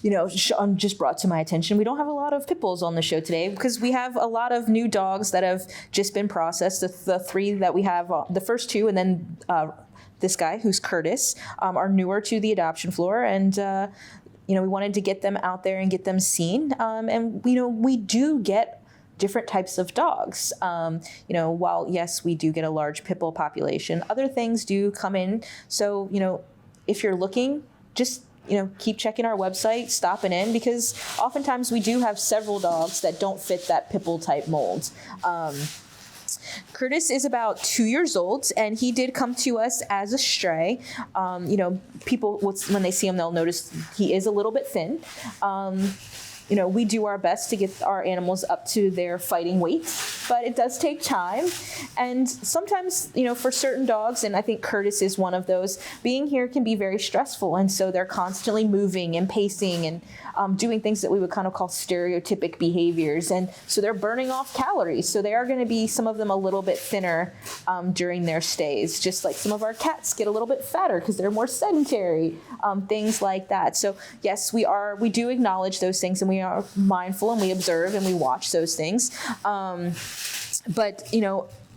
just brought to my attention, we don't have a lot of pit bulls on the show today because we have a lot of new dogs that have just been processed. The three that we have, the first two, and then this guy who's Kurtis, are newer to the adoption floor, and we wanted to get them out there and get them seen. And we do get different types of dogs. While yes, we do get a large pit bull population, other things do come in. So if you're looking, just keep checking our website, stopping in, because oftentimes we do have several dogs that don't fit that pit bull type mold. Kurtis is about 2 years old, and he did come to us as a stray. People, when they see him, they'll notice he is a little bit thin. We do our best to get our animals up to their fighting weight, but it does take time. And sometimes, for certain dogs, and I think Kurtis is one of those, being here can be very stressful. And so they're constantly moving and pacing and doing things that we would kind of call stereotypic behaviors. And so they're burning off calories. So they are going to be, some of them, a little bit thinner during their stays, just like some of our cats get a little bit fatter because they're more sedentary, things like that. So yes, we do acknowledge those things, and we are mindful, and we observe and we watch those things. But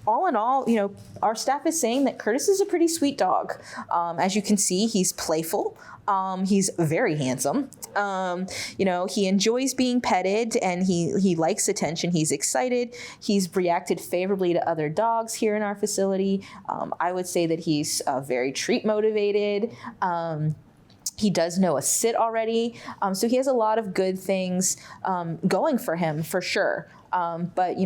all in all, our staff is saying that Kurtis is a pretty sweet dog. As you can see, he's playful. He's very handsome. He enjoys being petted, and he likes attention. He's excited. He's reacted favorably to other dogs here in our facility. I would say that he's very treat motivated. He does know a sit already. So he has a lot of good things going for him, for sure. But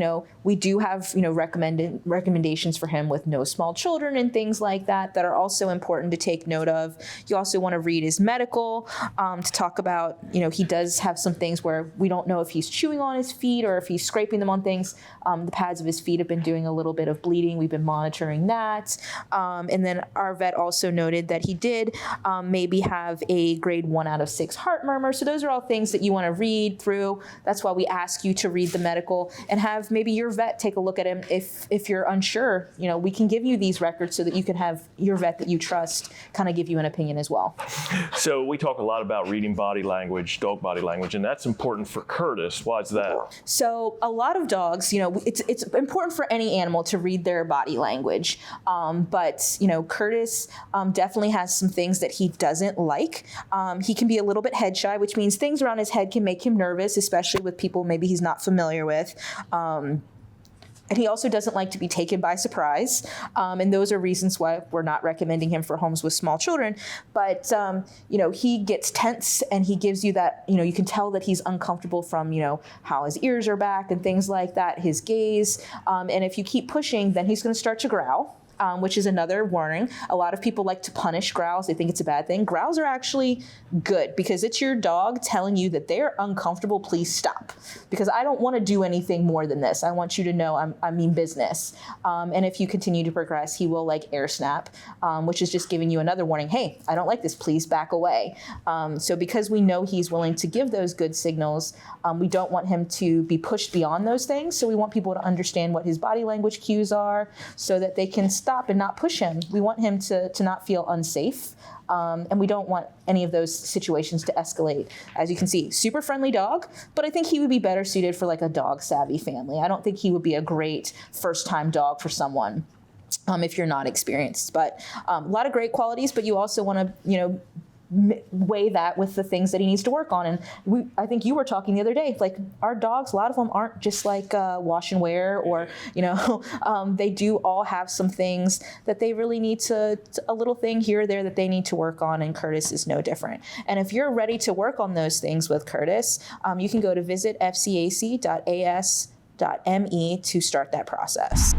we do have recommendations for him with no small children and things like that are also important to take note of. You also want to read his medical to talk about, he does have some things where we don't know if he's chewing on his feet or if he's scraping them on things. The pads of his feet have been doing a little bit of bleeding. We've been monitoring that. And then our vet also noted that he did maybe have a grade 1 out of 6 heart murmur. So those are all things that you want to read through. That's why we ask you to read the medical and have maybe your vet take a look at him if you're unsure. We can give you these records so that you can have your vet that you trust kind of give you an opinion as well. So we talk a lot about reading body language, dog body language, and that's important for Kurtis. Why is that? So a lot of dogs, it's important for any animal to read their body language. But Kurtis definitely has some things that he doesn't like. He can be a little bit head shy, which means things around his head can make him nervous, especially with people maybe he's not familiar with. And he also doesn't like to be taken by surprise. And those are reasons why we're not recommending him for homes with small children. But, he gets tense, and he gives you that, you can tell that he's uncomfortable from, how his ears are back and things like that, his gaze. And if you keep pushing, then he's going to start to growl. Which is another warning. A lot of people like to punish growls. They think it's a bad thing. Growls are actually good because it's your dog telling you that they're uncomfortable. Please stop, because I don't want to do anything more than this. I want you to know I mean business. And if you continue to progress, he will air snap, which is just giving you another warning. Hey, I don't like this. Please back away. So because we know he's willing to give those good signals, we don't want him to be pushed beyond those things. So we want people to understand what his body language cues are so that they can stop and not push him. We want him to not feel unsafe. And we don't want any of those situations to escalate. As you can see, super friendly dog, but I think he would be better suited for a dog savvy family. I don't think he would be a great first time dog for someone if you're not experienced. But a lot of great qualities, but you also want to, weigh that with the things that he needs to work on. And I think you were talking the other day, our dogs, a lot of them aren't just wash and wear, or, they do all have some things that they really need a little thing here or there that they need to work on. And Kurtis is no different. And if you're ready to work on those things with Kurtis, you can go to visit fcac.as.me to start that process.